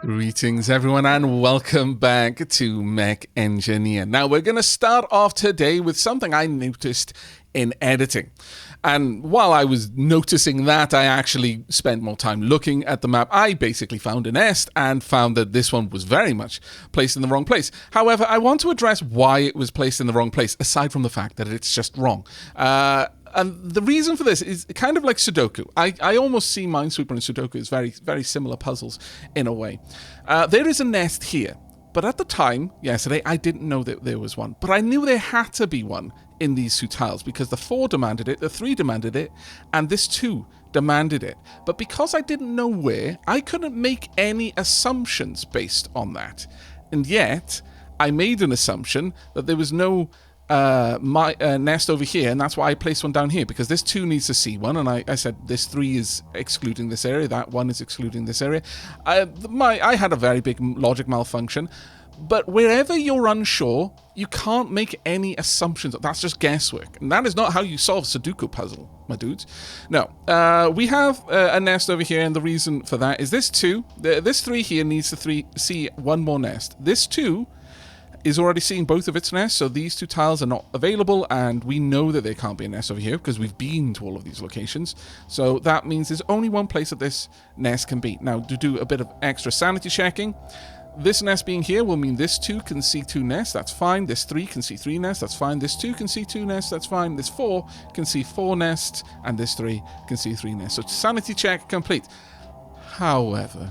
Greetings, everyone, and welcome back to Mech Engineer. Now, we're going to start off today with something I noticed in editing. And while I was noticing that, I actually spent more time looking at the map. I basically found a nest and found that this one was very much placed in the wrong place. However, I want to address why it was placed in the wrong place, aside from the fact that it's just wrong. And the reason for this is kind of like Sudoku. I almost see Minesweeper and Sudoku as very, very similar puzzles in a way. There is a nest here, but at the time, yesterday, I didn't know that there was one. But I knew there had to be one in these two tiles because the 4 demanded it, the 3 demanded it, and this 2 demanded it. But because I didn't know where, I couldn't make any assumptions based on that. And yet, I made an assumption that there was no nest over here, and that's why I placed one down here, because this 2 needs to see one, and I said this 3 is excluding this area, that 1 is excluding this area. I had a very big logic malfunction, but wherever you're unsure, you can't make any assumptions. That's just guesswork, and that is not how you solve a Sudoku puzzle, my dudes. No, we have a nest over here, and the reason for that is this 2, this 3 here needs to see one more nest. This 2 is already seeing both of its nests, so these 2 tiles are not available, and we know that there can't be a nest over here because we've been to all of these locations. So that means there's only one place that this nest can be. Now, to do a bit of extra sanity checking, this nest being here will mean this 2 can see 2 nests, that's fine. This 3 can see 3 nests, that's fine. This 2 can see 2 nests, that's fine. This 4 can see 4 nests, and this 3 can see 3 nests. So sanity check complete. However,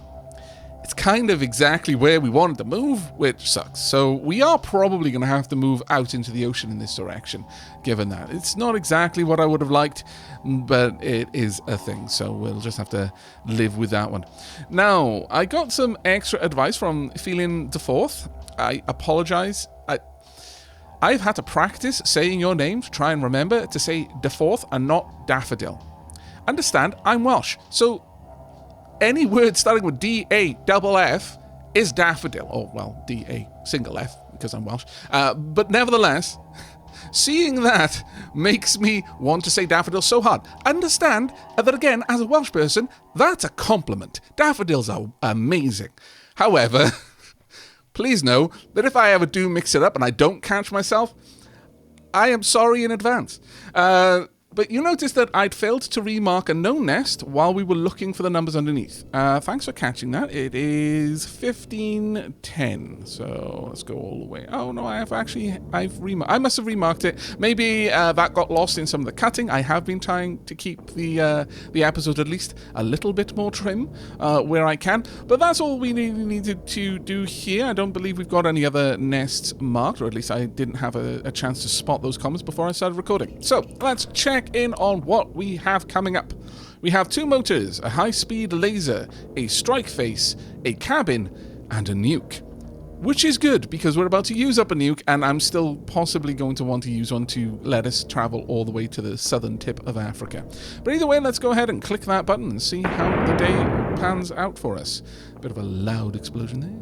it's kind of exactly where we wanted to move, which sucks. So we are probably going to have to move out into the ocean in this direction, given that. It's not exactly what I would have liked, but it is a thing, so we'll just have to live with that one. Now, I got some extra advice from Feeling the Fourth. I apologize. I've had to practice saying your name to try and remember to say the Fourth and not daffodil. Understand, I'm Welsh, so any word starting with D-A-double-F is daffodil. Oh, well, D-A single F, because I'm Welsh. But nevertheless, seeing that makes me want to say daffodil so hard. Understand that, again, as a Welsh person, that's a compliment. Daffodils are amazing. However, please know that if I ever do mix it up and I don't catch myself, I am sorry in advance. But you noticed that I'd failed to remark a no nest while we were looking for the numbers underneath. Thanks for catching that. It is 1510. So let's go all the way. Oh no, I must have remarked it. Maybe that got lost in some of the cutting. I have been trying to keep the episode at least a little bit more trim where I can. But that's all we needed to do here. I don't believe we've got any other nests marked, or at least I didn't have a chance to spot those comments before I started recording. So let's check in on what we have coming up. We have 2 motors, a high-speed laser, a strike face, a cabin, and a nuke. Which is good, because we're about to use up a nuke, and I'm still possibly going to want to use one to let us travel all the way to the southern tip of Africa. But either way, let's go ahead and click that button and see how the day pans out for us. Bit of a loud explosion there.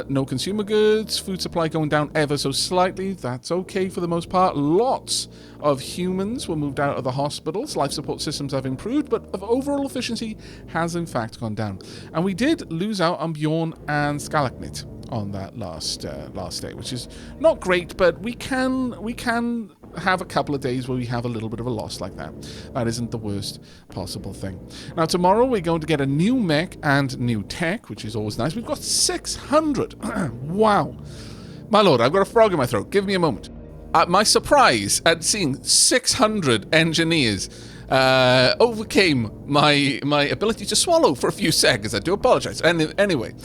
No consumer goods, food supply going down ever so slightly. That's okay for the most part. Lots of humans were moved out of the hospitals. Life support systems have improved, but overall efficiency has in fact gone down. And we did lose out on Bjorn and Skalaknit on that last day, which is not great, but we can have a couple of days where we have a little bit of a loss like that. That isn't the worst possible thing. Now, tomorrow we're going to get a new mech and new tech, which is always nice. We've got 600. Wow. My lord, I've got a frog in my throat. Give me a moment. My surprise at seeing 600 engineers overcame my ability to swallow for a few seconds. I do apologize. Anyway,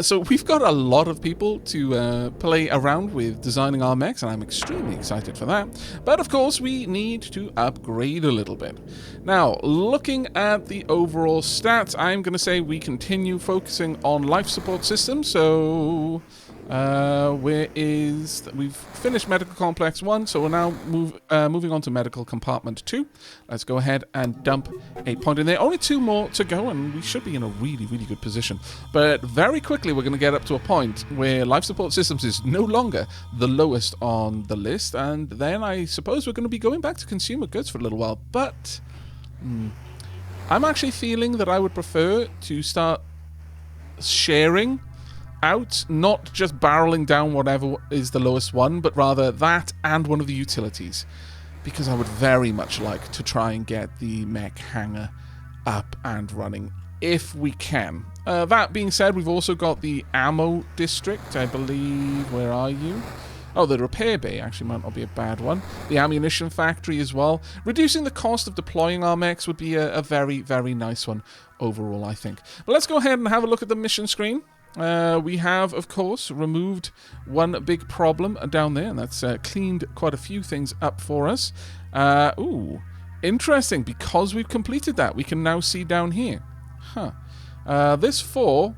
so we've got a lot of people to play around with designing our mechs, and I'm extremely excited for that. But of course, we need to upgrade a little bit. Now, looking at the overall stats, I'm going to say we continue focusing on life support systems. So we've finished medical complex 1, so we're now moving on to medical compartment 2. Let's go ahead and dump a point in there. Only 2 more to go, and we should be in a really, really good position. But very quickly, we're going to get up to a point where life support systems is no longer the lowest on the list, and then I suppose we're going to be going back to consumer goods for a little while. But I'm actually feeling that I would prefer to start sharing out, not just barreling down whatever is the lowest one, but rather that and one of the utilities, because I would very much like to try and get the mech hangar up and running if we can. That being said, we've also got the ammo district, I believe. Where are you? Oh, the repair bay actually might not be a bad one. The ammunition factory as well. Reducing the cost of deploying our mechs would be a very, very nice one overall, I think. But let's go ahead and have a look at the mission screen. We have, of course, removed one big problem down there, and that's cleaned quite a few things up for us. Ooh, interesting. Because we've completed that, we can now see down here. Huh. This 4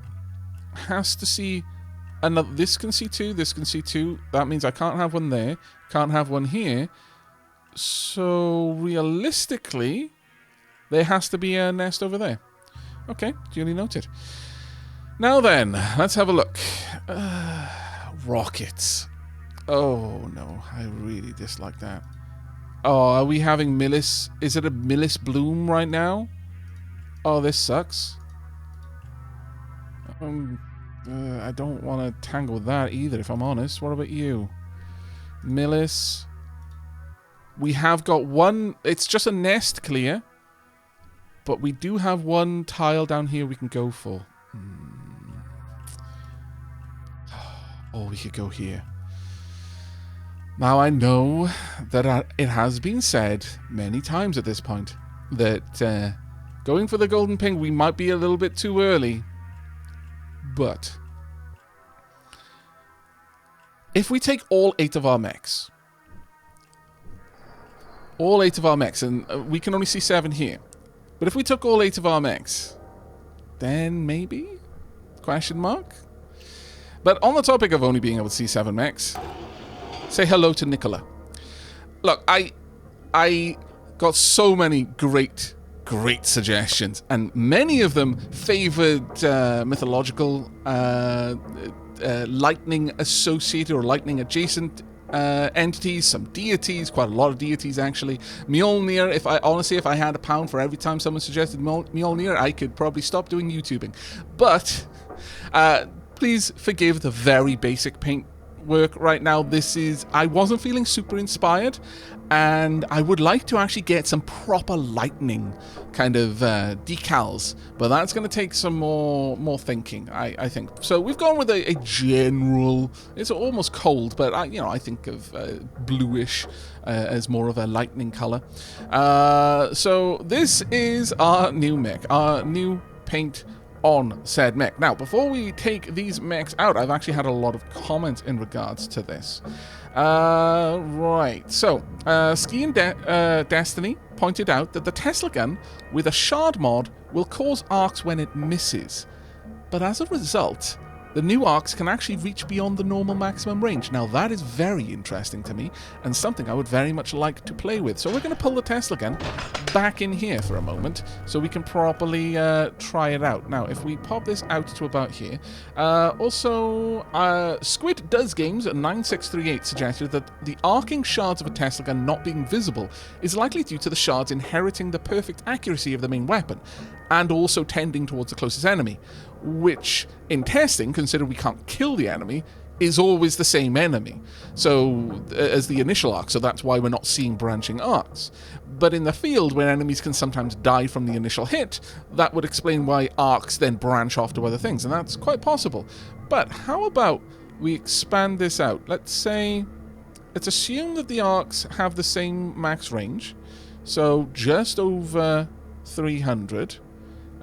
has to see another. This can see 2, this can see 2. That means I can't have one there, can't have one here. So, realistically, there has to be a nest over there. Okay, duly noted. Now then, let's have a look. Rockets. Oh, no, I really dislike that. Oh, are we having Millis? Is it a Millis bloom right now? Oh, this sucks. I don't want to tangle with that either, if I'm honest. What about you? Millis. We have got one. It's just a nest clear. But we do have one tile down here we can go for. Oh, we could go here. Now, I know that it has been said many times at this point that going for the golden ping, we might be a little bit too early. But if we take all 8 of our mechs, and we can only see 7 here, but if we took all 8 of our mechs, then maybe? Question mark? But on the topic of only being able to see 7 mechs, say hello to Nicola. Look, I got so many great suggestions, and many of them favored mythological lightning associated or lightning adjacent entities, some deities, quite a lot of deities actually. Mjolnir, if I had £1 for every time someone suggested Mjolnir, I could probably stop doing YouTubing. But please forgive the very basic paint work right now. I wasn't feeling super inspired, and I would like to actually get some proper lightning kind of decals, but that's going to take some more thinking, I think. So we've gone with a general, it's almost cold, but I think of bluish as more of a lightning color. So this is our new mech, our new paint on said mech. Now, before we take these mechs out, I've actually had a lot of comments in regards to this. Right, so Ski and Destiny pointed out that the Tesla gun with a shard mod will cause arcs when it misses, but as a result, the new arcs can actually reach beyond the normal maximum range. Now, that is very interesting to me, and something I would very much like to play with. So we're going to pull the Tesla gun back in here for a moment, so we can properly try it out. Now, if we pop this out to about here. Also, Squid Does Games at 9638 suggested that the arcing shards of a Tesla gun not being visible is likely due to the shards inheriting the perfect accuracy of the main weapon, and also tending towards the closest enemy, which, in testing, consider we can't kill the enemy, is always the same enemy as the initial arc, so that's why we're not seeing branching arcs. But in the field, where enemies can sometimes die from the initial hit, that would explain why arcs then branch off to other things, and that's quite possible. But how about we expand this out? Let's assume that the arcs have the same max range, so just over 300.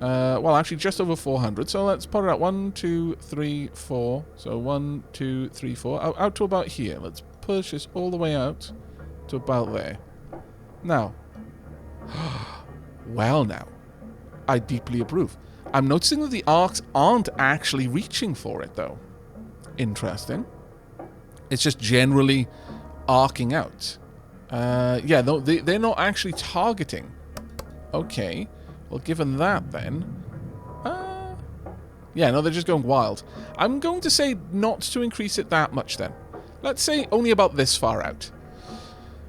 Well, actually, just over 400. So let's put it out. 1, 2, 3, 4. So 1, 2, 3, 4. Out to about here. Let's push this all the way out to about there. Now. Well, now. I deeply approve. I'm noticing that the arcs aren't actually reaching for it, though. Interesting. It's just generally arcing out. Yeah, no, they're not actually targeting. Okay. Well, given that, then... yeah, no, they're just going wild. I'm going to say not to increase it that much, then. Let's say only about this far out.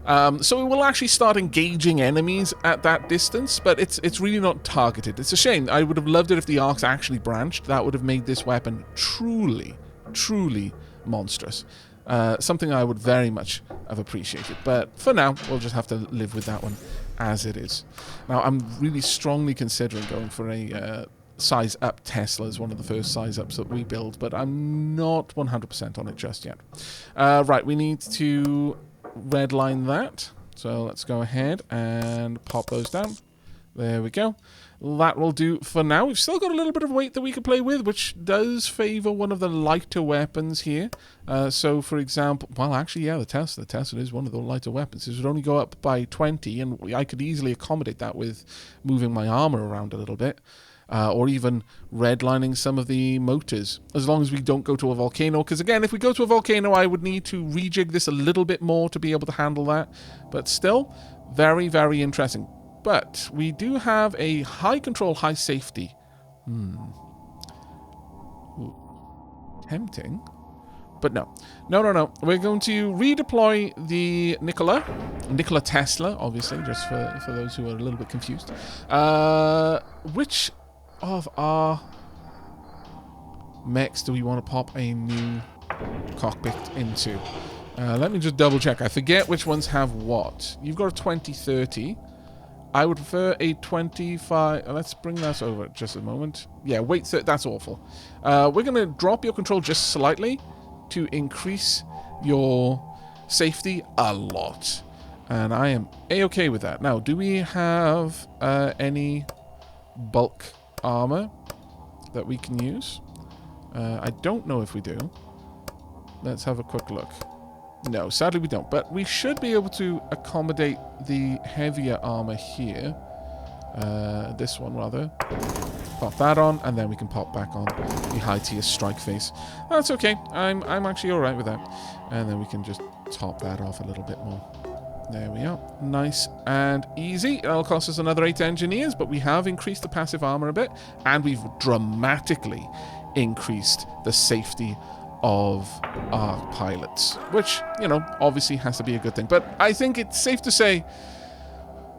So it will actually start engaging enemies at that distance, but it's really not targeted. It's a shame. I would have loved it if the arcs actually branched. That would have made this weapon truly, truly monstrous. Something I would very much have appreciated. But for now, we'll just have to live with that one as it is. Now, I'm really strongly considering going for a size up Tesla as one of the first size ups that we build, but I'm not 100% on it just yet. Right, we need to redline that. So let's go ahead and pop those down. There we go. That will do for now. We've still got a little bit of weight that we can play with, which does favor one of the lighter weapons here. So, for example, well, actually, yeah, the Tesla is one of the lighter weapons. This would only go up by 20, and I could easily accommodate that with moving my armor around a little bit. Or even redlining some of the motors, as long as we don't go to a volcano. Because again, if we go to a volcano, I would need to rejig this a little bit more to be able to handle that. But still, very, very interesting. But we do have a high control, high safety. Ooh. Tempting. But no. No. We're going to redeploy the Nikola Tesla, obviously, just for those who are a little bit confused. Which of our mechs do we want to pop a new cockpit into? Let me just double check. I forget which ones have what. You've got a 2030. I would prefer a 25. Let's bring that over just a moment. Yeah, wait, that's awful. We're going to drop your control just slightly to increase your safety a lot. And I am A-okay with that. Now, do we have any bulk armor that we can use? I don't know if we do. Let's have a quick look. No, sadly we don't. But we should be able to accommodate the heavier armor here. This one, rather. Pop that on, and then we can pop back on the high-tier strike face. That's okay. I'm actually alright with that. And then we can just top that off a little bit more. There we are. Nice and easy. It'll cost us another 8 engineers, but we have increased the passive armor a bit, and we've dramatically increased the safety of our pilots, which, you know, obviously has to be a good thing. But I think it's safe to say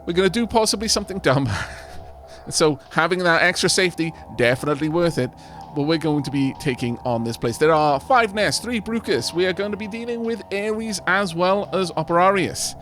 we're going to do possibly something dumb. So having that extra safety, definitely worth it. But we're going to be taking on this place. There are 5 Nest, 3 Brucus. We are going to be dealing with Ares as well as Operarius.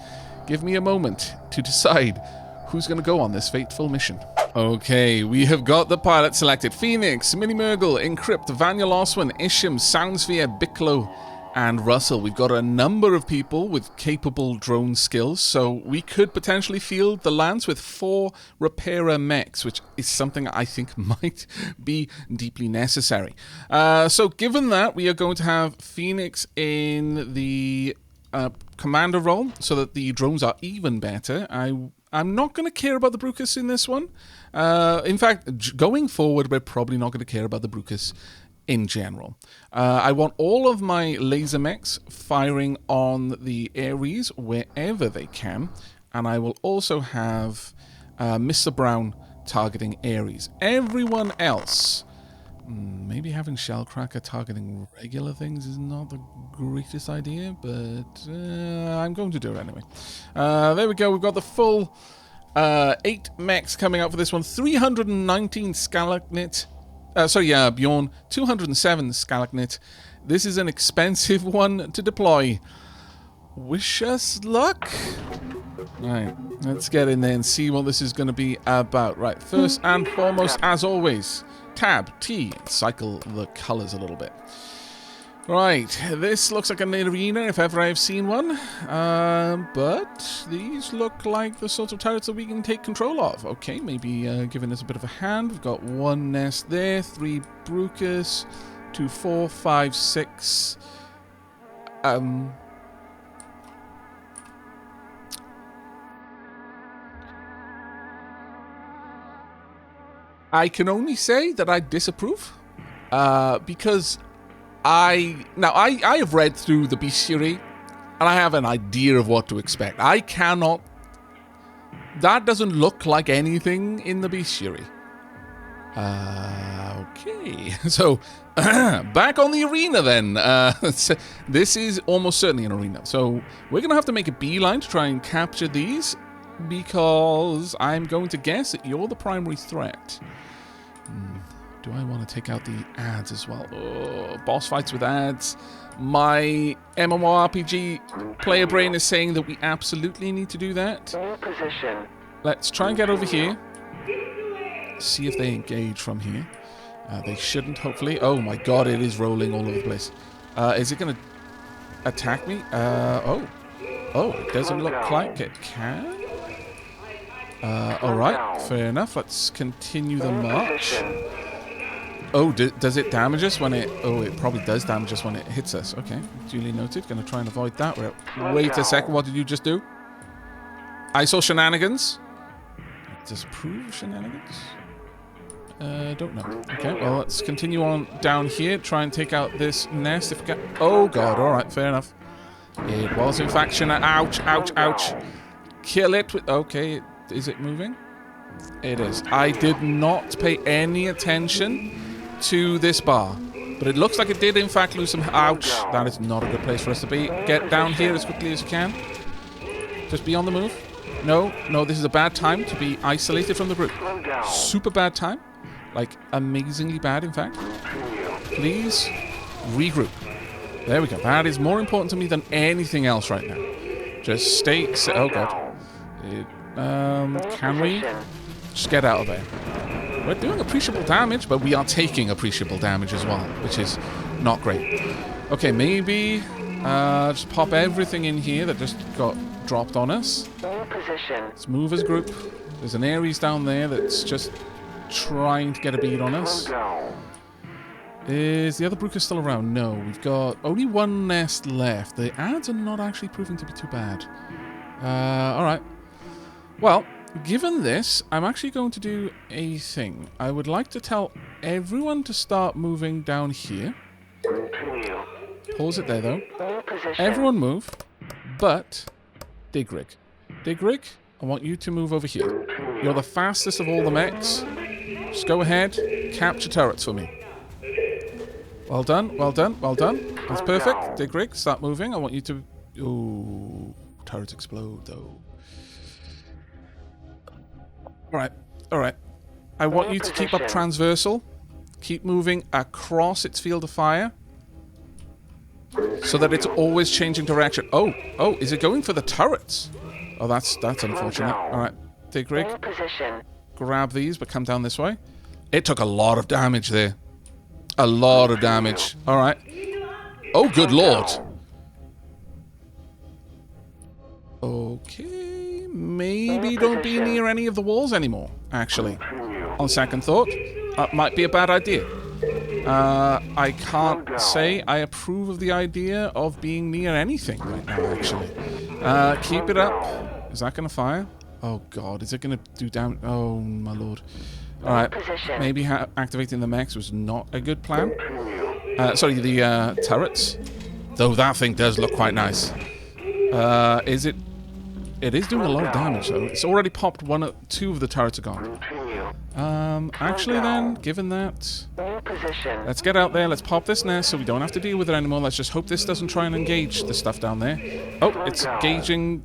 Give me a moment to decide who's going to go on this fateful mission. Okay, we have got the pilot selected. Phoenix, Mini-Murgle, Encrypt, Vanya Loswan, Isham, Soundsphere, Bicklow, and Russell. We've got a number of people with capable drone skills, so we could potentially field the Lance with 4 repairer mechs, which is something I think might be deeply necessary. So given that, we are going to have Phoenix in the commander role, so that the drones are even better. I'm not going to care about the Brucus in this one. In fact, going forward, we're probably not going to care about the Brucus in general. I want all of my laser mechs firing on the Ares wherever they can, and I will also have Mr. Brown targeting Ares. Everyone else, maybe having Shellcracker targeting regular things is not the greatest idea, but I'm going to do it anyway. There we go. We've got the full 8 mechs coming out for this one. 319 Stalagmit. Bjorn. 207 Stalagmit. This is an expensive one to deploy. Wish us luck. Right, let's get in there and see what this is going to be about. Right, first and foremost, as always, Tab, T, cycle the colors a little bit. Right, this looks like an arena if ever I've seen one, but these look like the sorts of turrets that we can take control of. Okay, maybe giving us a bit of a hand. We've got 1 nest there, 3 Brucus, 2, 4, 5, 6. I can only say that I disapprove, because I have read through the bestiary, and I have an idea of what to expect. That doesn't look like anything in the bestiary. Okay, so back on the arena then. This is almost certainly an arena. So we're going to have to make a beeline to try and capture these because I'm going to guess that you're the primary threat. Do I want to take out the ads as well? Oh, boss fights with ads. My MMORPG player brain is saying that we absolutely need to do that. Let's try and get over here. See if they engage from here. They shouldn't, hopefully. Oh my god, it is rolling all over the place. Is it going to attack me? Oh, it doesn't look like it can. Alright, fair enough. Let's continue the march. Oh, does it damage us when it... Oh, it probably does damage us when it hits us. Okay, duly noted. Going to try and avoid that. Wait a second, what did you just do? I saw shenanigans. Disapprove shenanigans? Don't know. Okay, well, let's continue on down here. Try and take out this nest if we can. Oh, God. All right, fair enough. It was, in fact, ouch, ouch, ouch. Kill it with... Okay, is it moving? It is. I did not pay any attention to this bar, but it looks like it did, in fact, lose some... Ouch. That is not a good place for us to be. Get down here as quickly as you can. Just be on the move. No, this is a bad time to be isolated from the group. Super bad time. Like, amazingly bad, in fact. Please, regroup. There we go. That is more important to me than anything else right now. Just stay... Oh, God. Can we? Just get out of there. We're doing appreciable damage, but we are taking appreciable damage as well, which is not great. Okay, maybe... just pop everything in here that just got dropped on us. Let's move as a group. There's an Ares down there that's just trying to get a bead on us. Is the other Brooker still around? No, we've got only one nest left. The ads are not actually proving to be too bad. Alright. Well, given this, I'm actually going to do a thing. I would like to tell everyone to start moving down here. Pause it there, though. Everyone move, but Digrig. Digrig, I want you to move over here. You're the fastest of all the mechs. Just go ahead, capture turrets for me. Well done, well done, well done. That's perfect. Digrig, start moving. I want you to... Ooh, turrets explode, though. Alright, alright. I want you to keep up transversal. Keep moving across its field of fire. So that it's always changing direction. Oh, is it going for the turrets? Oh, that's unfortunate. Alright, Digrig. Grab these, but come down this way. It took a lot of damage there. A lot of damage. Alright. Oh, good lord. Okay. Maybe don't be near any of the walls anymore, actually. On second thought, that might be a bad idea. I can't say I approve of the idea of being near anything right now, actually. Keep it up. Is that going to fire? Oh, God. Is it going to do damage? Oh, my lord. Alright. Maybe activating the mechs was not a good plan. Sorry, the turrets. Though that thing does look quite nice. Is it... It is doing a lot of damage, though. It's already popped two of the turrets are gone. Actually then, given that... Let's get out there, let's pop this nest so we don't have to deal with it anymore. Let's just hope this doesn't try and engage the stuff down there. Oh, it's engaging...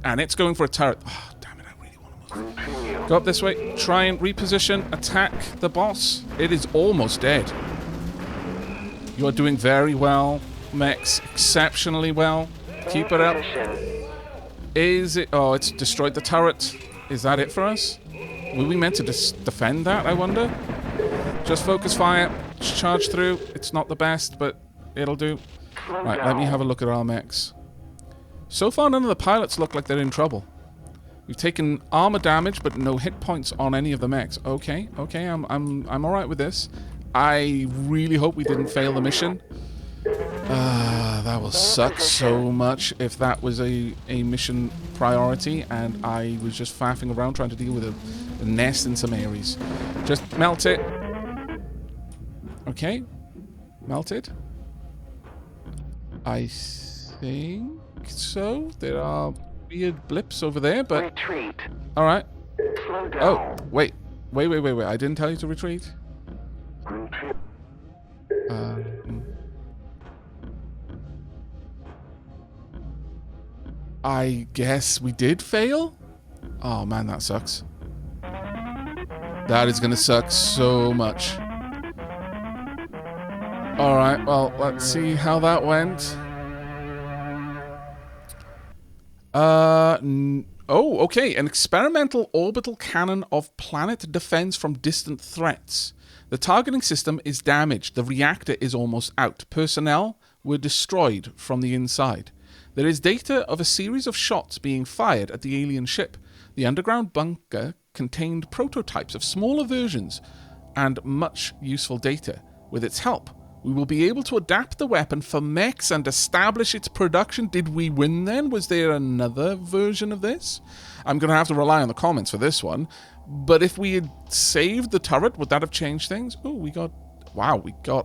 And it's going for a turret. Oh, damn it, I really want to move. Go up this way, try and reposition, attack the boss. It is almost dead. You are doing very well, mechs. Exceptionally well. Keep it up. Is it... Oh, it's destroyed the turret. Is that it for us? Were we meant to defend that, I wonder? Just focus fire. Just charge through. It's not the best, but it'll do. Right, let me have a look at our mechs. So far, none of the pilots look like they're in trouble. We've taken armor damage, but no hit points on any of the mechs. Okay, I'm all right with this. I really hope we didn't fail the mission. That will suck so much if that was a mission priority and I was just faffing around trying to deal with a nest in some Ares. Just melt it. Okay. Melted. I think so. There are weird blips over there, but... Retreat. Alright. Oh, wait. Wait. I didn't tell you to retreat. I guess we did fail? Oh man, that sucks. That is going to suck so much. Alright, well, let's see how that went. Oh, okay. An experimental orbital cannon of planet defense from distant threats. The targeting system is damaged. The reactor is almost out. Personnel were destroyed from the inside. There is data of a series of shots being fired at the alien ship. The underground bunker contained prototypes of smaller versions and much useful data. With its help, we will be able to adapt the weapon for mechs and establish its production. Did we win then? Was there another version of this? I'm going to have to rely on the comments for this one. But if we had saved the turret, would that have changed things? Oh, we got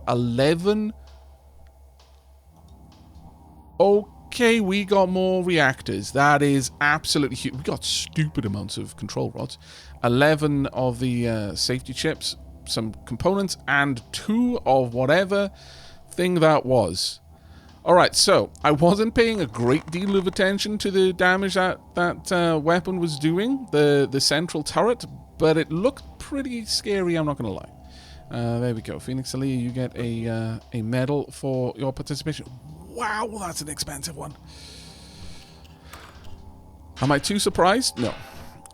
11. Okay, we got more reactors. That is absolutely huge. We got stupid amounts of control rods. 11 of the safety chips, some components, and 2 of whatever thing that was. Alright, so I wasn't paying a great deal of attention to the damage that weapon was doing, the central turret, but it looked pretty scary, I'm not going to lie. There we go. Phoenix Aliyah, you get a medal for your participation. Wow, that's an expensive one. Am I too surprised? No.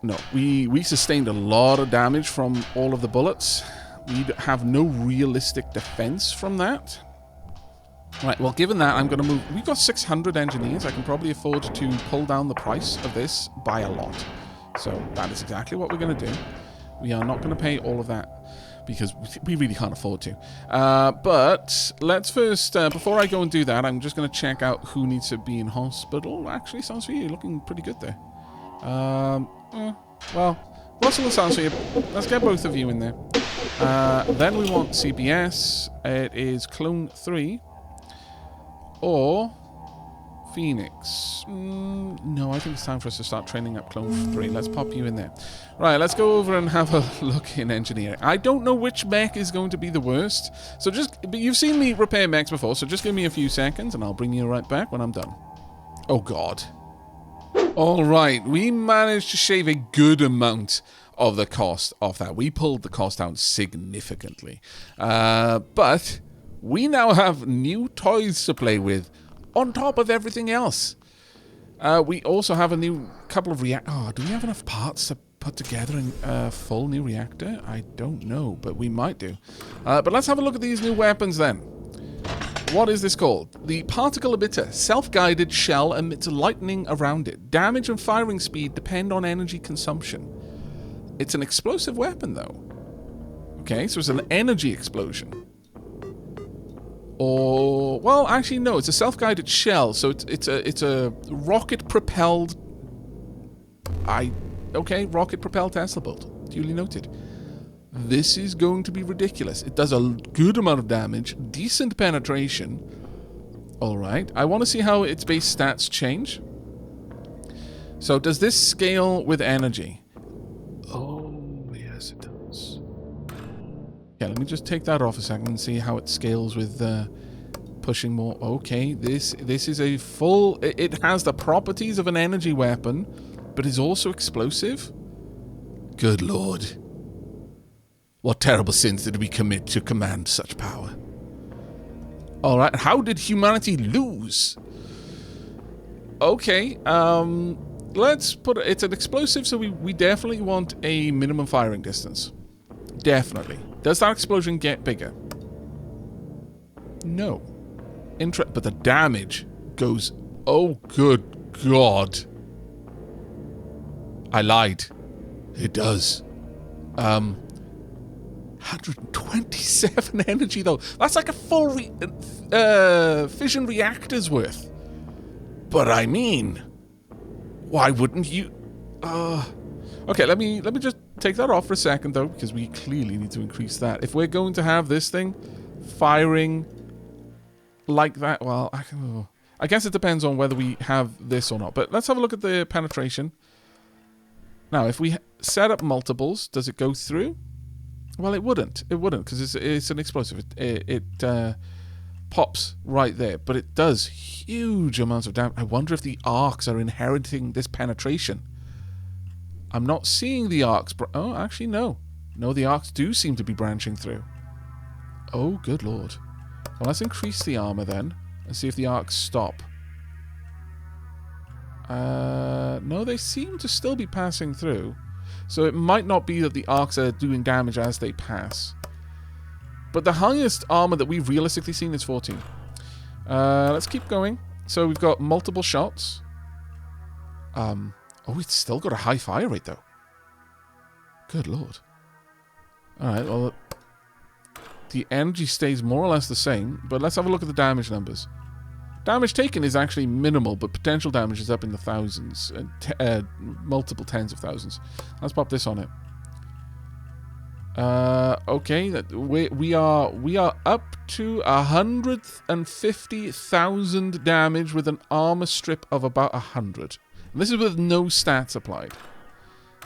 No, we sustained a lot of damage from all of the bullets. We have no realistic defense from that. Right, well, given that, I'm going to move... We've got 600 engineers. I can probably afford to pull down the price of this by a lot. So that is exactly what we're going to do. We are not going to pay all of that because we really can't afford to. But let's first... before I go and do that, I'm just going to check out who needs to be in hospital. Actually, sounds for you. You're looking pretty good there. Well, Russell and Sansa, let's get both of you in there. Then we want CBS. It is Clone 3. Or Phoenix. No, I think it's time for us to start training up Clone 3. Let's pop you in there. Right, let's go over and have a look in engineering. I don't know which mech is going to be the worst. So but you've seen me repair mechs before, so just give me a few seconds and I'll bring you right back when I'm done. Oh, God. Alright, we managed to shave a good amount of the cost off that. We pulled the cost down significantly. But we now have new toys to play with on top of everything else. We also have a new couple of Oh, do we have enough parts to put together a full new reactor? I don't know, but we might do. But let's have a look at these new weapons then. What is this called? The particle emitter. Self-guided shell emits lightning around it. Damage and firing speed depend on energy consumption. It's an explosive weapon, though. Okay, so it's an energy explosion. Or, well, actually, no. It's a self-guided shell, so it's a rocket-propelled. Rocket-propelled Tesla bolt. Duly noted. This is going to be ridiculous. It does a good amount of damage, decent penetration. Alright, I want to see how its base stats change. So, does this scale with energy? Oh, yes, it does. Yeah, let me just take that off a second and see how it scales with pushing more. Okay, this is a full... It has the properties of an energy weapon, but is also explosive? Good lord. What terrible sins did we commit to command such power? Alright, how did humanity lose? Okay, let's put it... It's an explosive, so we definitely want a minimum firing distance. Definitely. Does that explosion get bigger? No. But the damage goes... Oh, good God. I lied. It does. 127 energy, though. That's like a full fission reactor's worth. But I mean, why wouldn't you... Okay, let me just take that off for a second, though, because we clearly need to increase that. If we're going to have this thing firing like that, well, I guess it depends on whether we have this or not. But let's have a look at the penetration. Now, if we set up multiples, does it go through? Well, it wouldn't. It wouldn't, because it's an explosive. It pops right there, but it does huge amounts of damage. I wonder if the arcs are inheriting this penetration. I'm not seeing the arcs. Oh, actually, no. No, the arcs do seem to be branching through. Oh, good lord. Well, let's increase the armor then and see if the arcs stop. No, they seem to still be passing through. So it might not be that the arcs are doing damage as they pass. But the highest armor that we've realistically seen is 14. Let's keep going. So we've got multiple shots. Oh, it's still got a high fire rate, though. Good lord. Alright, well, the energy stays more or less the same, but let's have a look at the damage numbers. Damage taken is actually minimal, but potential damage is up in the thousands, multiple tens of thousands. Let's pop this on it. Okay, we are up to 150,000 damage with an armor strip of about 100. And this is with no stats applied.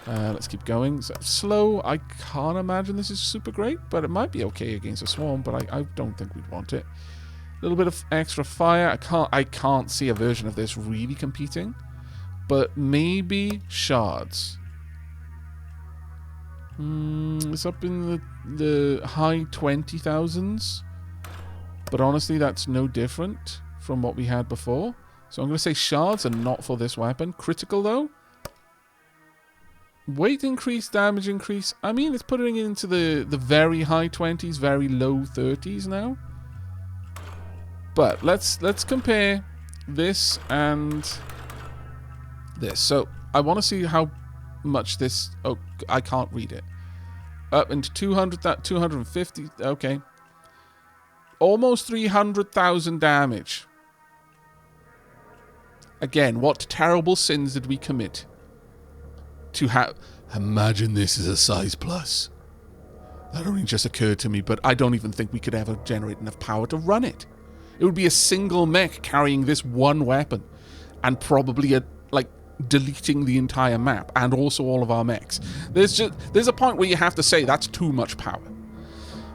Let's keep going. So slow, I can't imagine this is super great, but it might be okay against a swarm, but I don't think we'd want it. A little bit of extra fire. I can't see a version of this really competing, but maybe shards. It's up in the high 20,000s, but honestly, that's no different from what we had before. So I'm going to say shards and not for this weapon. Critical though. Weight increase, damage increase. I mean, it's putting it into the very high 20s, very low 30s now. But let's compare this and this. So I want to see how much this... Oh, I can't read it. Up into 200, 250. Okay. Almost 300,000 damage. Again, what terrible sins did we commit to have... Imagine this as a size plus. That only just occurred to me, but I don't even think we could ever generate enough power to run it. It would be a single mech carrying this one weapon, and probably deleting the entire map and also all of our mechs. There's a point where you have to say that's too much power.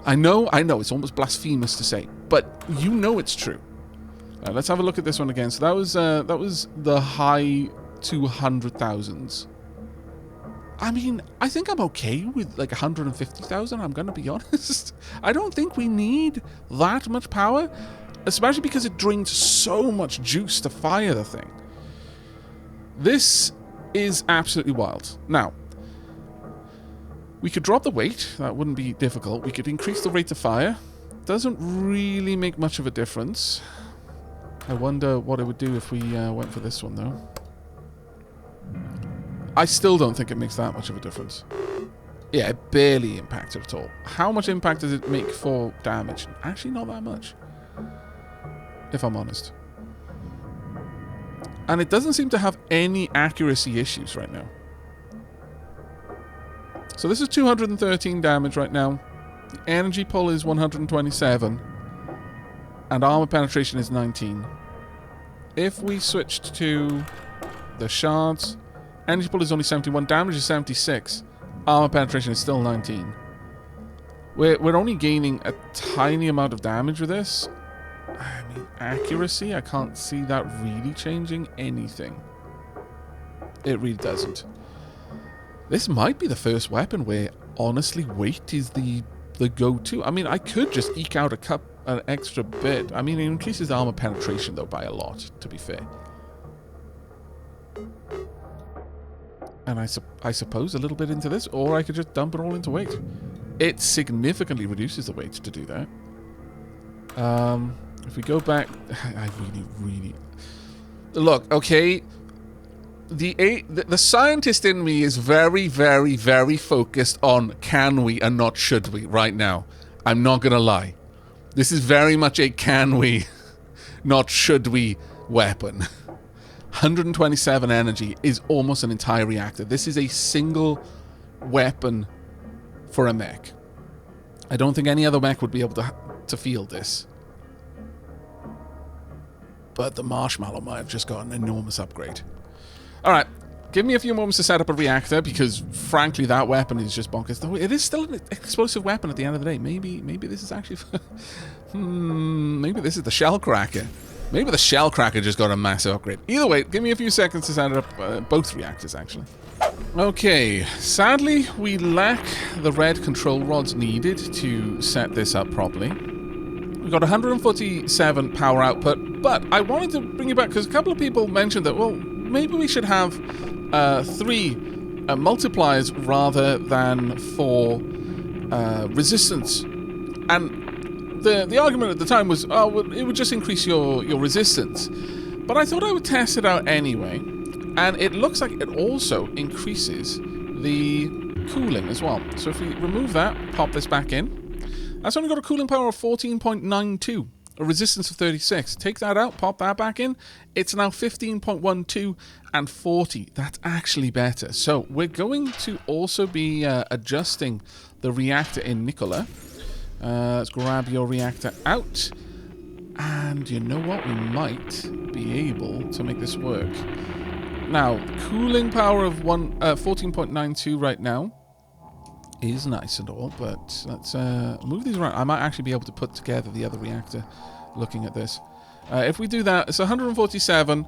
I know, it's almost blasphemous to say, but you know it's true. Let's have a look at this one again. So that was the high 200,000s. I mean, I think I'm okay with like 150,000. I'm gonna be honest. I don't think we need that much power, especially because it drains so much juice to fire the thing. This is absolutely wild. Now, we could drop the weight. That wouldn't be difficult. We could increase the rate of fire. Doesn't really make much of a difference. I wonder what it would do if we went for this one, though. I still don't think it makes that much of a difference. Yeah, it barely impacted at all. How much impact does it make for damage? Actually, not that much, if I'm honest. And it doesn't seem to have any accuracy issues right now. So this is 213 damage right now. The energy pull is 127. And armor penetration is 19. If we switched to the shards, energy pull is only 71, damage is 76. Armor penetration is still 19. We're only gaining a tiny amount of damage with this. I mean, accuracy, I can't see that really changing anything. It really doesn't. This might be the first weapon where, honestly, weight is the go-to. I mean, I could just eke out an extra bit. I mean, it increases armor penetration, though, by a lot, to be fair. And I suppose a little bit into this, or I could just dump it all into weight. It significantly reduces the weight to do that. If we go back... I really... Look, okay... The scientist in me is very, very, very focused on can we and not should we right now. I'm not gonna lie. This is very much a can we, not should we weapon. 127 energy is almost an entire reactor. This is a single weapon for a mech. I don't think any other mech would be able to field this. But the marshmallow might have just got an enormous upgrade. Alright, give me a few moments to set up a reactor, because frankly that weapon is just bonkers. Though it is still an explosive weapon at the end of the day. Maybe this is actually maybe this is the shell cracker. Maybe the shell cracker just got a massive upgrade. Either way, give me a few seconds to set up both reactors actually. Okay, sadly we lack the red control rods needed to set this up properly. We've got 147 power output, but I wanted to bring you back because a couple of people mentioned that, well, maybe we should have 3 multipliers rather than 4 resistance. And the argument at the time was, oh, well, it would just increase your resistance. But I thought I would test it out anyway, and it looks like it also increases the cooling as well. So if we remove that, pop this back in, that's only got a cooling power of 14.92, a resistance of 36. Take that out, pop that back in, it's now 15.12 and 40. That's actually better. So we're going to also be adjusting the reactor in Nikola. Let's grab your reactor out. And you know what? We might be able to make this work. Now, cooling power of 14.92 right now is nice and all, but let's move these around. I might actually be able to put together the other reactor looking at this. If we do that, it's 147.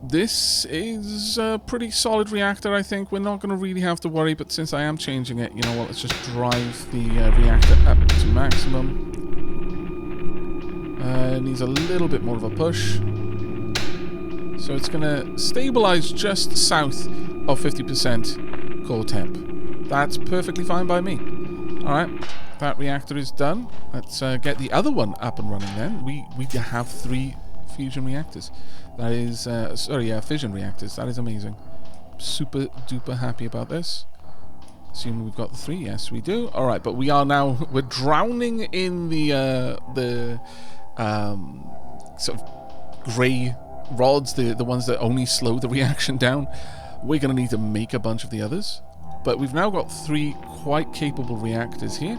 This is a pretty solid reactor, I think. We're not going to really have to worry, but since I am changing it, you know what, let's just drive the reactor up to maximum. It needs a little bit more of a push. So it's going to stabilize just south of 50% core temp. That's perfectly fine by me. Alright, that reactor is done. Let's get the other one up and running then. We have 3 fusion reactors. That is, fission reactors. That is amazing. Super duper happy about this. Assuming we've got the 3. Yes, we do. Alright, but we are now, we're drowning in the sort of grey rods, the ones that only slow the reaction down. We're going to need to make a bunch of the others. But we've now got 3 quite capable reactors here.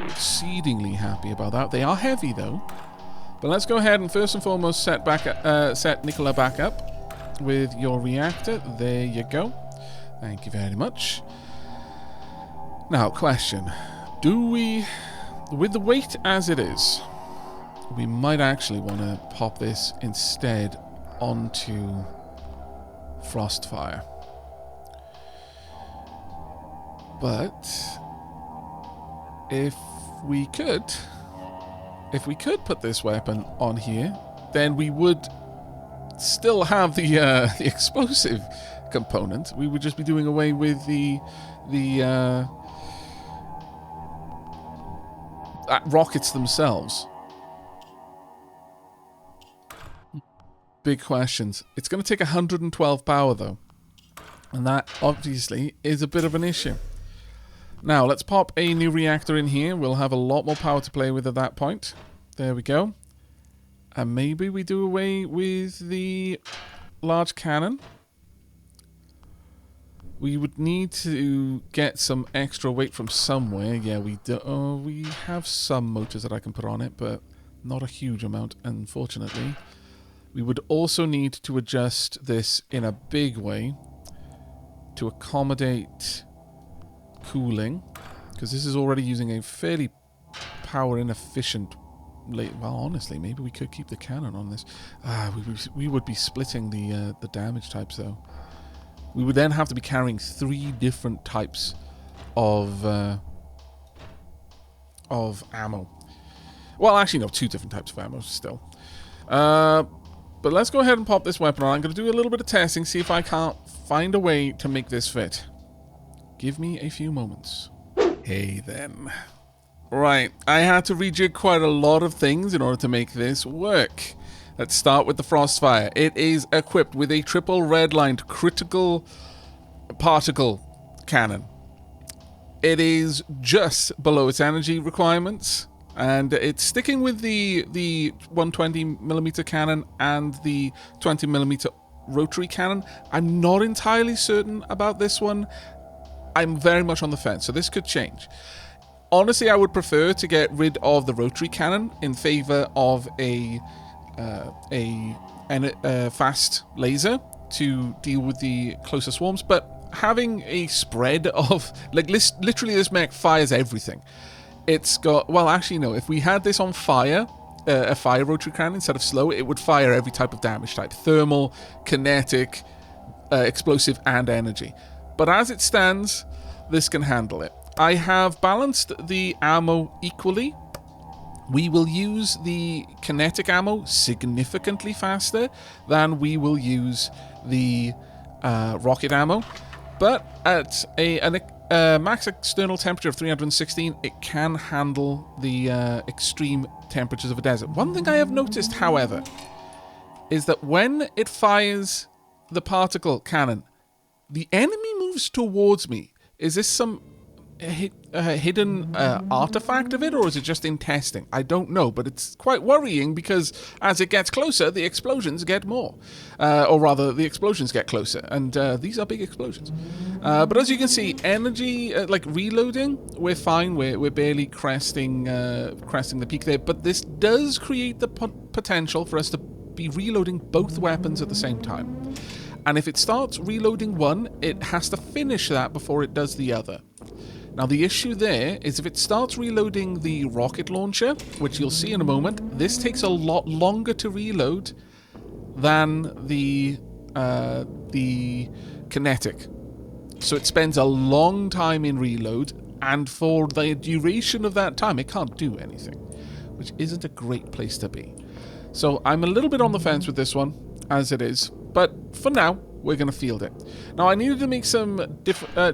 Exceedingly happy about that. They are heavy though. But let's go ahead and first and foremost set Nikola back up with your reactor. There you go. Thank you very much. Now, question. Do we, with the weight as it is, we might actually want to pop this instead onto Frostfire. But if we could put this weapon on here, then we would still have the explosive component. We would just be doing away with the rockets themselves. Big questions. It's going to take 112 power though, and that obviously is a bit of an issue. Now, let's pop a new reactor in here. We'll have a lot more power to play with at that point. There we go. And maybe we do away with the large cannon. We would need to get some extra weight from somewhere. Yeah, we do. Oh, we have some motors that I can put on it, but not a huge amount, unfortunately. We would also need to adjust this in a big way to accommodate cooling, because this is already using a fairly power inefficient. Well, honestly, maybe we could keep the cannon on this. We would be splitting the damage types though. We would then have to be carrying 3 different types of ammo. Well, actually no, 2 different types of ammo still. But let's go ahead and pop this weapon on. I'm going to do a little bit of testing, see if I can't find a way to make this fit. Give me a few moments. Hey then. Right, I had to rejig quite a lot of things in order to make this work. Let's start with the Frostfire. It is equipped with a triple redlined critical particle cannon. It is just below its energy requirements, and it's sticking with the 120mm cannon and the 20mm rotary cannon. I'm not entirely certain about this one. I'm very much on the fence, so this could change. Honestly, I would prefer to get rid of the rotary cannon in favor of a fast laser to deal with the closer swarms, but having a spread of, like, literally this mech fires everything. It's got, well, actually, no, if we had this on fire, a fire rotary cannon instead of slow, it would fire every type of damage type: thermal, kinetic, explosive, and energy. But as it stands, this can handle it. I have balanced the ammo equally. We will use the kinetic ammo significantly faster than we will use the rocket ammo. But at a max external temperature of 316, it can handle the extreme temperatures of a desert. One thing I have noticed, however, is that when it fires the particle cannon, the enemy moves towards me. Is this some hidden artifact of it, or is it just in testing? I don't know, but it's quite worrying because as it gets closer, the explosions get more. Or rather, the explosions get closer, and these are big explosions. But as you can see, energy, like reloading, we're fine. We're barely cresting the peak there, but this does create the potential for us to be reloading both weapons at the same time. And if it starts reloading one, it has to finish that before it does the other. Now, the issue there is if it starts reloading the rocket launcher, which you'll see in a moment, this takes a lot longer to reload than the kinetic. So it spends a long time in reload, and for the duration of that time, it can't do anything, which isn't a great place to be. So I'm a little bit on the fence with this one, as it is, but for now, we're going to field it. Now, I needed to make some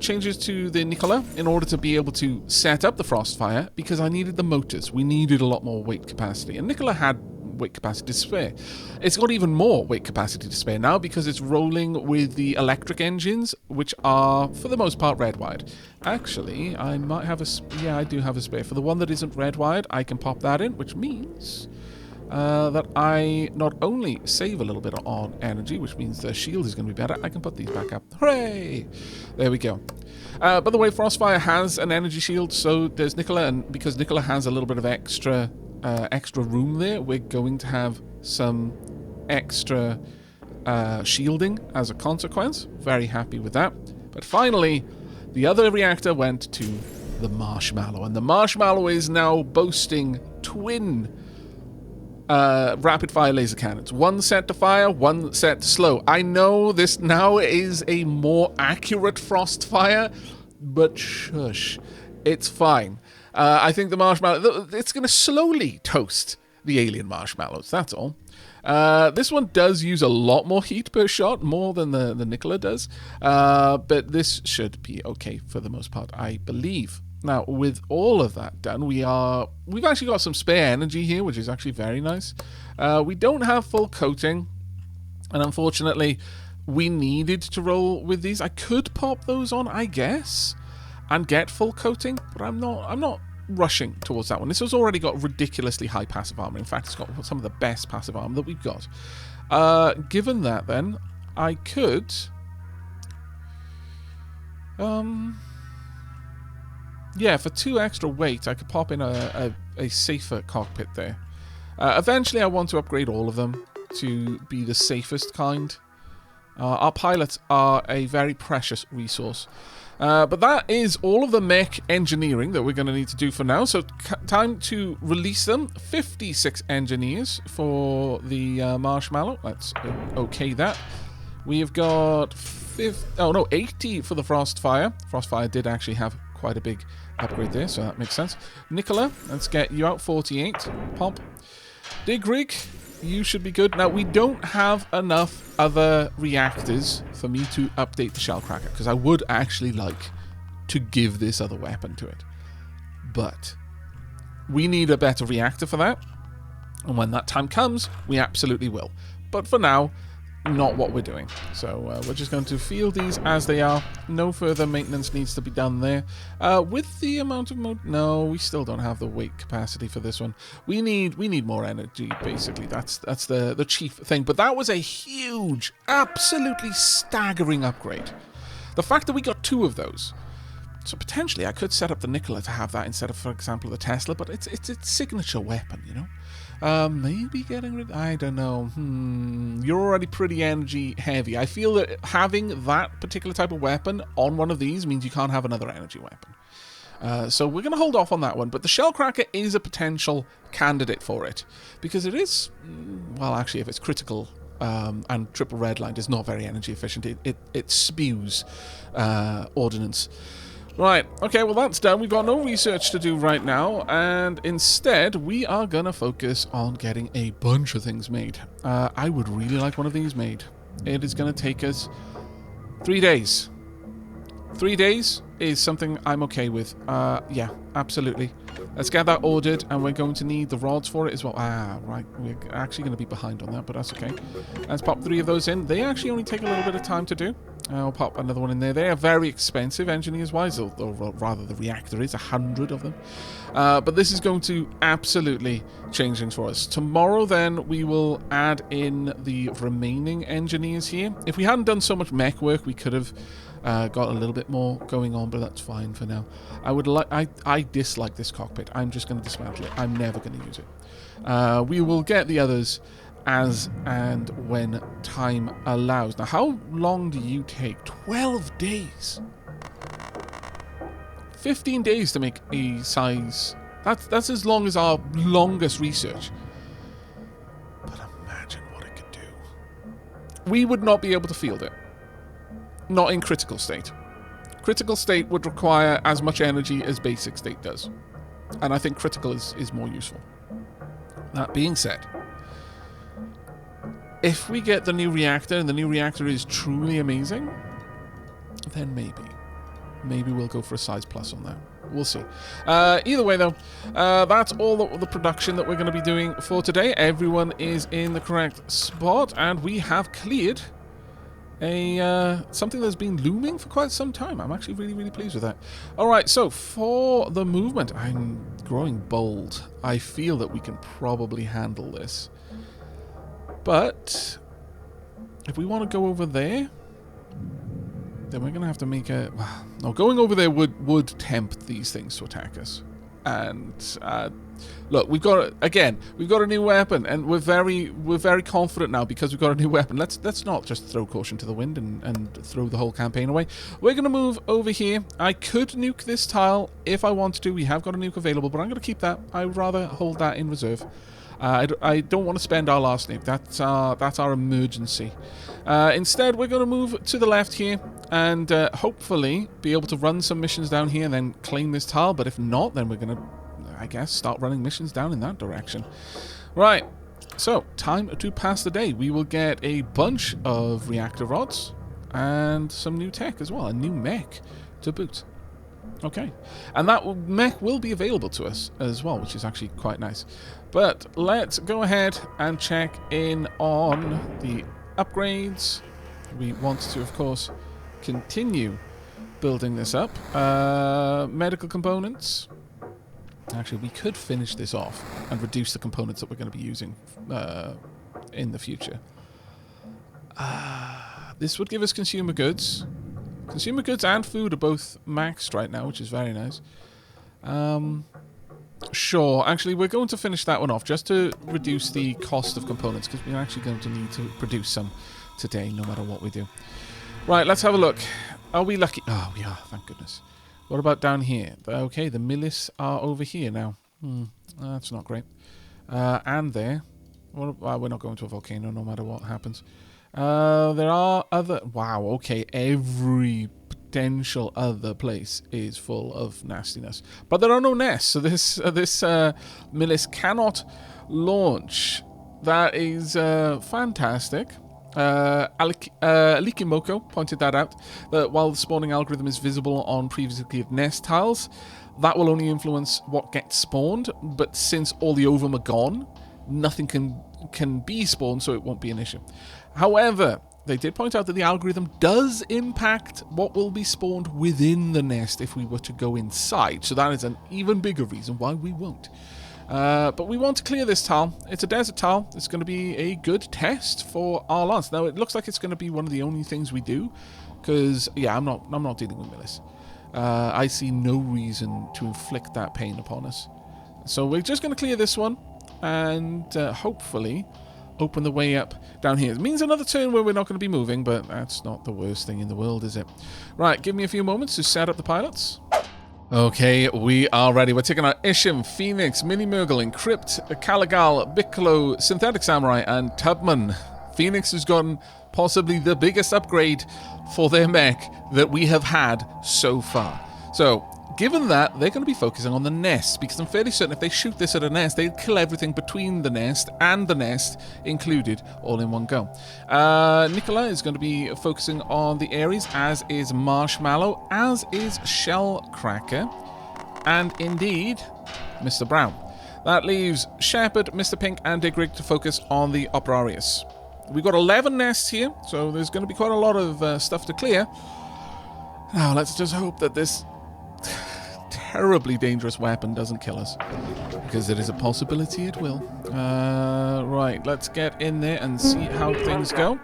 changes to the Nikola in order to be able to set up the Frostfire, because I needed the motors. We needed a lot more weight capacity, and Nikola had weight capacity to spare. It's got even more weight capacity to spare now because it's rolling with the electric engines, which are, for the most part, red-wired. Actually, I might have yeah, I do have a spare. For the one that isn't red-wired, I can pop that in, which means that I not only save a little bit on energy, which means the shield is going to be better, I can put these back up. Hooray! There we go. By the way, Frostfire has an energy shield, so there's Nikola, and because Nikola has a little bit of extra room there, we're going to have some extra shielding as a consequence. Very happy with that. But finally, the other reactor went to the Marshmallow, and the Marshmallow is now boasting twin rapid-fire laser cannons. One set to fire, one set to slow. I know this now is a more accurate Frostfire, but shush, it's fine. I think the Marshmallow, it's going to slowly toast the alien marshmallows, that's all. This one does use a lot more heat per shot, more than the Nikola does, but this should be okay for the most part, I believe. Now, with all of that done, we've actually got some spare energy here, which is actually very nice. We don't have full coating, and unfortunately, we needed to roll with these. I could pop those on, I guess, and get full coating, but I'm not rushing towards that one. This has already got ridiculously high passive armor. In fact, it's got some of the best passive armor that we've got. Given that, then, I could yeah, for 2 extra weight, I could pop in a safer cockpit there. Eventually, I want to upgrade all of them to be the safest kind. Our pilots are a very precious resource. But that is all of the mech engineering that we're going to need to do for now. So time to release them. 56 engineers for the Marshmallow. Let's okay that. We have got 80 for the Frostfire. Frostfire did actually have quite a big upgrade there, so that makes sense. Nikola, let's get you out. 48. Pop. Digrig, you should be good. Now, we don't have enough other reactors for me to update the Shellcracker, because I would actually like to give this other weapon to it. But we need a better reactor for that, and when that time comes, we absolutely will. But for now, not what we're doing. So we're just going to field these as they are. No further maintenance needs to be done there. With the amount of no, we still don't have the weight capacity for this one. We need more energy, basically. That's the chief thing. But that was a huge, absolutely staggering upgrade. The fact that we got 2 of those. So potentially I could set up the Nikola to have that instead of, for example, the Tesla, but it's its signature weapon, you know. Maybe getting rid... I don't know. You're already pretty energy heavy. I feel that having that particular type of weapon on one of these means you can't have another energy weapon. So we're going to hold off on that one. But the Shellcracker is a potential candidate for it. Because it is... Well, actually, if it's critical and triple redlined, it's not very energy efficient. It spews ordnance. Right, okay, well that's done. We've got no research to do right now, and instead we are going to focus on getting a bunch of things made. I would really like one of these made. It is going to take us 3 days. 3 days is something I'm okay with. Yeah, absolutely. Let's get that ordered, and we're going to need the rods for it as well. Right, we're actually going to be behind on that, but that's okay. Let's pop 3 of those in. They actually only take a little bit of time to do. I'll pop another one in there. They are very expensive engineers-wise, or rather the reactor is 100 of them. But this is going to absolutely change things for us. Tomorrow, then, we will add in the remaining engineers here. If we hadn't done so much mech work, we could have got a little bit more going on, but that's fine for now. I dislike this cockpit. I'm just going to dismantle it. I'm never going to use it. We will get the others as and when time allows. Now, how long do you take? 12 days. 15 days to make a size. That's as long as our longest research. But imagine what it could do. We would not be able to field it. Not in critical state. Critical state would require as much energy as basic state does. And I think critical is more useful. That being said, if we get the new reactor, and the new reactor is truly amazing, then maybe we'll go for a size plus on that. We'll see. Either way, though, that's all the production that we're going to be doing for today. Everyone is in the correct spot, and we have cleared something that's been looming for quite some time. I'm actually really, really pleased with that. All right, so for the movement, I'm growing bold. I feel that we can probably handle this. But if we want to go over there, then we're going to have to make a... No, going over there would tempt these things to attack us. And look, we've got a new weapon, and we're very confident now because we've got a new weapon. Let's not just throw caution to the wind and throw the whole campaign away. We're going to move over here. I could nuke this tile if I wanted to. We have got a nuke available, but I'm going to keep that. I'd rather hold that in reserve. I don't want to spend our last nuke. That's our emergency. Instead, we're going to move to the left here and hopefully be able to run some missions down here and then claim this tile. But if not, then we're going to, I guess, start running missions down in that direction. Right. So, time to pass the day. We will get a bunch of reactor rods and some new tech as well. A new mech to boot. Okay. And that mech will be available to us as well, which is actually quite nice. But let's go ahead and check in on the upgrades. We want to, of course, continue building this up. Medical components. Actually, we could finish this off and reduce the components that we're going to be using in the future. This would give us consumer goods. Consumer goods and food are both maxed right now, which is very nice. Sure, actually, we're going to finish that one off just to reduce the cost of components, because we're actually going to need to produce some today, no matter what we do. Right, let's have a look. Are we lucky? Oh, we are, thank goodness. What about down here? Okay, the Millis are over here now. That's not great. And there. Well, we're not going to a volcano, no matter what happens. There are other... Wow, okay, every potential other place is full of nastiness. But there are no nests, so this Millis cannot launch. That is fantastic. Alikimoko pointed that out, that while the spawning algorithm is visible on previously cleared nest tiles, that will only influence what gets spawned, but since all the ovum are gone, nothing can be spawned, so it won't be an issue. However, they did point out that the algorithm does impact what will be spawned within the nest if we were to go inside, so that is an even bigger reason why we won't. But we want to clear this tile. It's a desert tile. It's going to be a good test for our lance. Now, it looks like it's going to be one of the only things we do, because, yeah, I'm not dealing with Millis. I see no reason to inflict that pain upon us. So we're just going to clear this one. and hopefully open the way up down here. It means another turn where we're not going to be moving, but that's not the worst thing in the world, is it? Right, give me a few moments to set up the pilots. Okay, we are ready. We're taking out Isham, Phoenix, Mini Murgle, Encrypt, Caligal, Biccolo, Synthetic Samurai, and Tubman. Phoenix has gotten possibly the biggest upgrade for their mech that we have had so far. So, given that, they're going to be focusing on the nest, because I'm fairly certain if they shoot this at a nest, they'd kill everything between the nest and the nest included all in one go. Nicola is going to be focusing on the Ares, as is Marshmallow, as is Shellcracker, and indeed, Mr. Brown. That leaves Shepherd, Mr. Pink, and Digrig to focus on the Operarius. We've got 11 nests here, so there's going to be quite a lot of stuff to clear. Now, let's just hope that this terribly dangerous weapon doesn't kill us, because there is a possibility it will. Right, let's get in there and see how things go.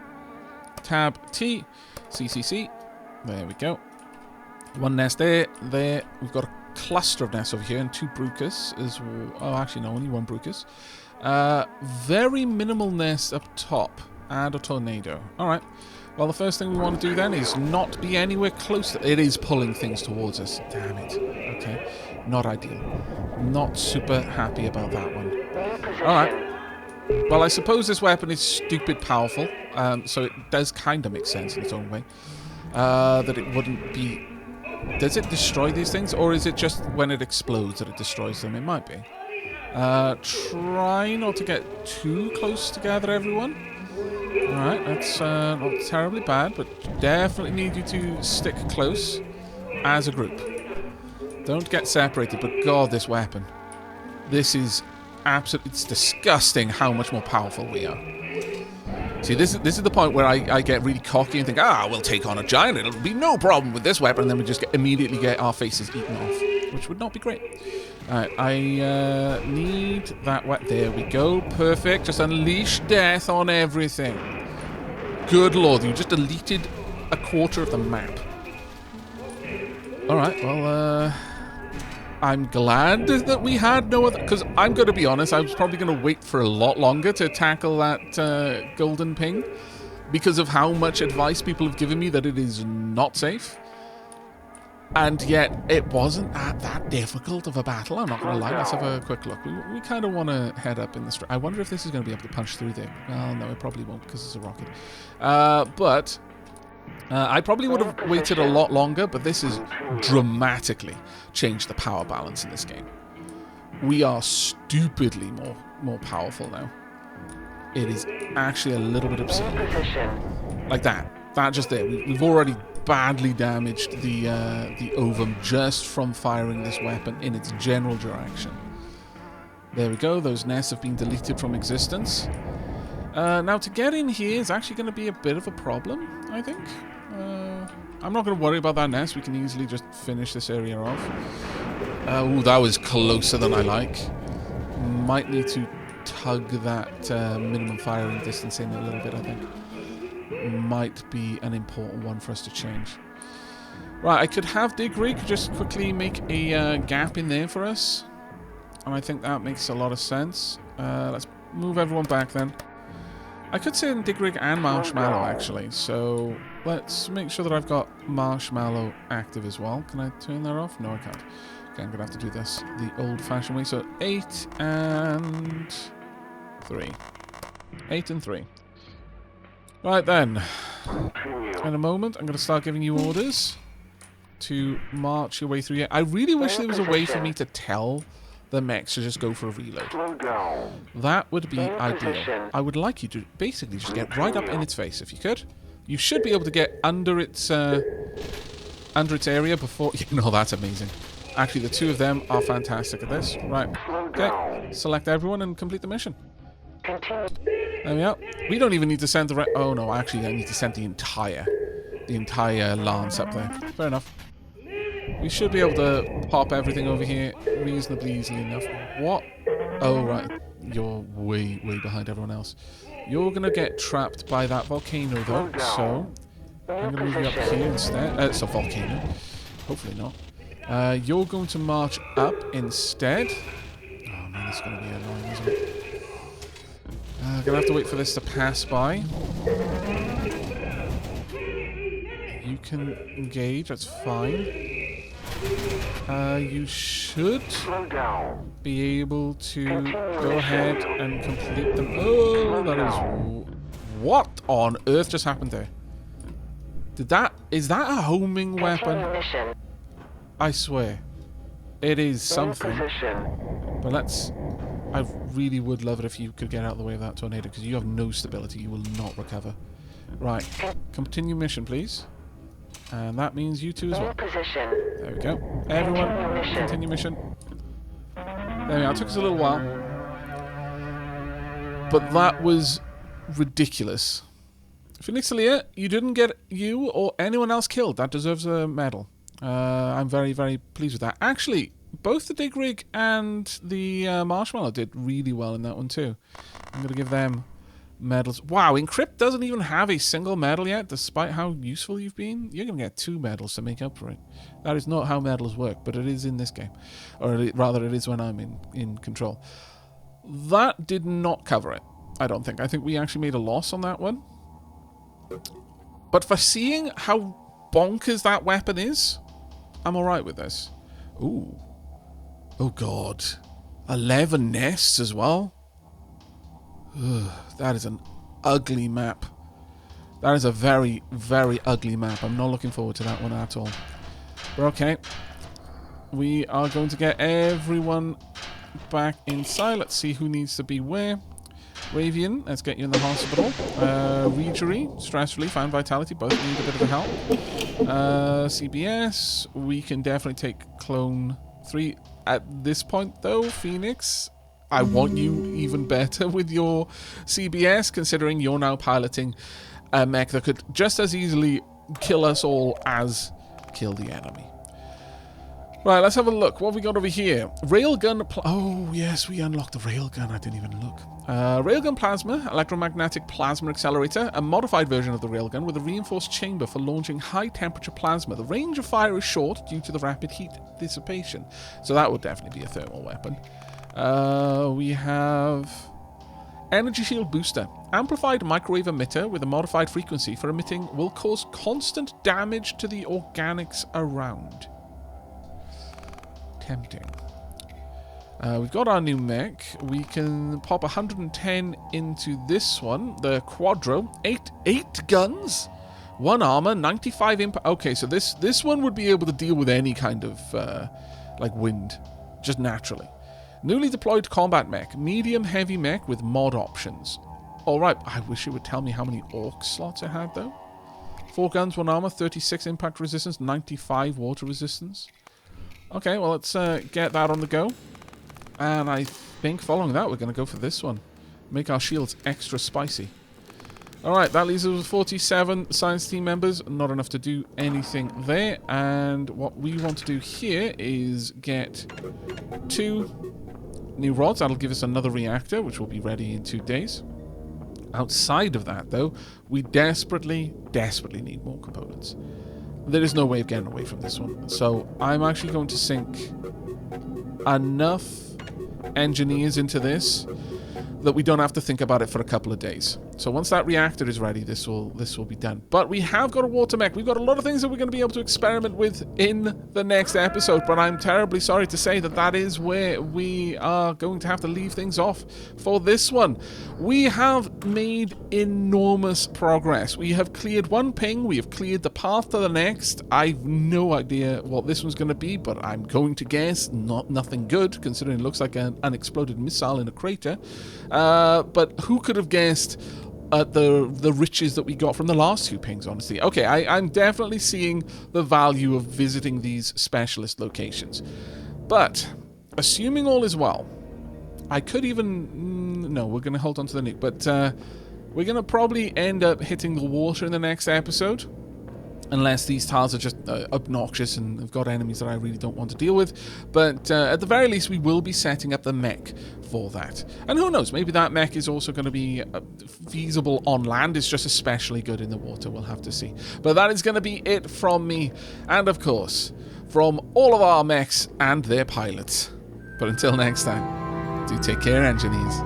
Tab T, CCC. There we go. One nest there. We've got a cluster of nests over here and 2 Brucus as well. Oh, actually, no, only 1 Brucus. Very minimal nest up top. Add a tornado. All right. Well, the first thing we want to do then is not be anywhere close to... It is pulling things towards us. Damn it. Okay. Not ideal. Not super happy about that one. Alright. Well, I suppose this weapon is stupid powerful, so it does kind of make sense in its own way. That it wouldn't be... Does it destroy these things, or is it just when it explodes that it destroys them? It might be. Try not to get too close together, everyone. Alright, that's not terribly bad, but definitely need you to stick close as a group. Don't get separated, but God, this weapon. This is absolutely... It's disgusting how much more powerful we are. See, this is the point where I get really cocky and think, we'll take on a giant, it'll be no problem with this weapon, and then we just immediately get our faces eaten off, which would not be great. Alright, I need that weapon. There we go, perfect. Just unleash death on everything. Good lord, you just deleted a quarter of the map. Alright, well, I'm glad that we had no other... Because I'm going to be honest, I was probably going to wait for a lot longer to tackle that golden ping, because of how much advice people have given me that it is not safe. And yet, it wasn't that difficult of a battle, I'm not going to lie. Let's have a quick look. We kind of want to head up in the street. I wonder if this is going to be able to punch through there. Well, no, it probably won't, because it's a rocket. But I probably would have waited a lot longer, but this has dramatically changed the power balance in this game. We are stupidly more powerful now. It is actually a little bit obscene. Like that. That just there. We've already badly damaged the ovum just from firing this weapon in its general direction. There we go. Those nests have been deleted from existence. Now, to get in here is actually going to be a bit of a problem, I think. I'm not going to worry about that nest. We can easily just finish this area off. Ooh, that was closer than I like. Might need to tug that minimum firing distance in a little bit, I think. Might be an important one for us to change. Right, I could have Digrig just quickly make a gap in there for us. And I think that makes a lot of sense. Let's move everyone back then. I could send Digrig and Marshmallow, actually. So let's make sure that I've got Marshmallow active as well. Can I turn that off? No, I can't. Okay, I'm going to have to do this the old-fashioned way. So 8 and 3. 8 and 3. Right then. In a moment, I'm going to start giving you orders to march your way through here. I really wish there was a way for me to tell the mechs to just go for a reload. That would be ideal. I would like you to basically just get right up in its face if you could. You should be able to get under its area before... You know, that's amazing. Actually, the two of them are fantastic at this. Right. Okay. Select everyone and complete the mission. There we are. We don't even need to send the... Oh, no. Actually, I need to send the entire lance up there. Fair enough. We should be able to pop everything over here reasonably easily enough. What? Oh, right. You're way, way behind everyone else. You're going to get trapped by that volcano, though. So, I'm going to move you up here instead. It's a volcano. Hopefully not. You're going to march up instead. Oh, man, it's going to be annoying, isn't it? gonna have to wait for this to pass by. You can engage, that's fine. You should be able to go ahead and complete them. Oh, that is... What on earth just happened there? Is that a homing weapon? I swear. It is something. But I really would love it if you could get out of the way of that tornado, because you have no stability. You will not recover. Right. Continue mission, please. And that means you two as well. There we go. Everyone, continue mission. There we go. It took us a little while. But that was ridiculous. Phoenix Lear, you didn't get you or anyone else killed. That deserves a medal. I'm very, very pleased with that. Actually, both the Dig Rig and the Marshmallow did really well in that one too. I'm going to give them medals. Wow, Encrypt doesn't even have a single medal yet, despite how useful you've been. You're going to get 2 medals to make up for it. That is not how medals work, but it is in this game. Or rather, it is when I'm in control. That did not cover it, I don't think. I think we actually made a loss on that one. But for seeing how bonkers that weapon is, I'm alright with this. Ooh. Oh god. 11 nests as well? Ugh, that is an ugly map. That is a very, very ugly map. I'm not looking forward to that one at all. But okay. We are going to get everyone back inside. Let's see who needs to be where. Ravian, let's get you in the hospital. Regery, stress relief and vitality, both need a bit of a help. CBS, we can definitely take Clone 3. At this point though, Phoenix, I want you even better with your CBS, considering you're now piloting a mech that could just as easily kill us all as kill the enemy. Right, let's have a look. What have we got over here? Railgun... Oh, yes, we unlocked the railgun. I didn't even look. Railgun plasma, electromagnetic plasma accelerator, a modified version of the railgun with a reinforced chamber for launching high-temperature plasma. The range of fire is short due to the rapid heat dissipation. So that would definitely be a thermal weapon. We have... Energy shield booster. Amplified microwave emitter with a modified frequency for emitting will cause constant damage to the organics around. Tempting. We've got our new mech. We can pop 110 into this one, the Quadro. Eight guns, 1 armor, 95 impact. Okay, so this one would be able to deal with any kind of like wind, just naturally. Newly deployed combat mech, medium heavy mech with mod options. All right, I wish it would tell me how many orc slots it had though. 4 guns, 1 armor, 36 impact resistance, 95 water resistance. Okay, well, let's get that on the go. And I think following that, we're going to go for this one. Make our shields extra spicy. Alright, that leaves us with 47 science team members. Not enough to do anything there. And what we want to do here is get 2 new rods. That'll give us another reactor, which will be ready in 2 days. Outside of that, though, we desperately, desperately need more components. There is no way of getting away from this one. So I'm actually going to sink enough engineers into this that we don't have to think about it for a couple of days. So once that reactor is ready, this will be done. But we have got a water mech. We've got a lot of things that we're going to be able to experiment with in the next episode, but I'm terribly sorry to say that is where we are going to have to leave things off for this one. We have made enormous progress. We have cleared 1 ping. We have cleared the path to the next. I've no idea what this one's going to be, but I'm going to guess nothing good, considering it looks like an unexploded missile in a crater. But who could have guessed the riches that we got from the last 2 pings, honestly. Okay, I'm definitely seeing the value of visiting these specialist locations. But, assuming all is well, I could even... No, we're going to hold on to the nuke. But we're going to probably end up hitting the water in the next episode. Unless these tiles are just obnoxious and have got enemies that I really don't want to deal with. But at the very least, we will be setting up the mech for that. And who knows, maybe that mech is also going to be feasible on land. It's just especially good in the water. We'll have to see. But that is going to be it from me. And of course, from all of our mechs and their pilots. But until next time, do take care, engineers.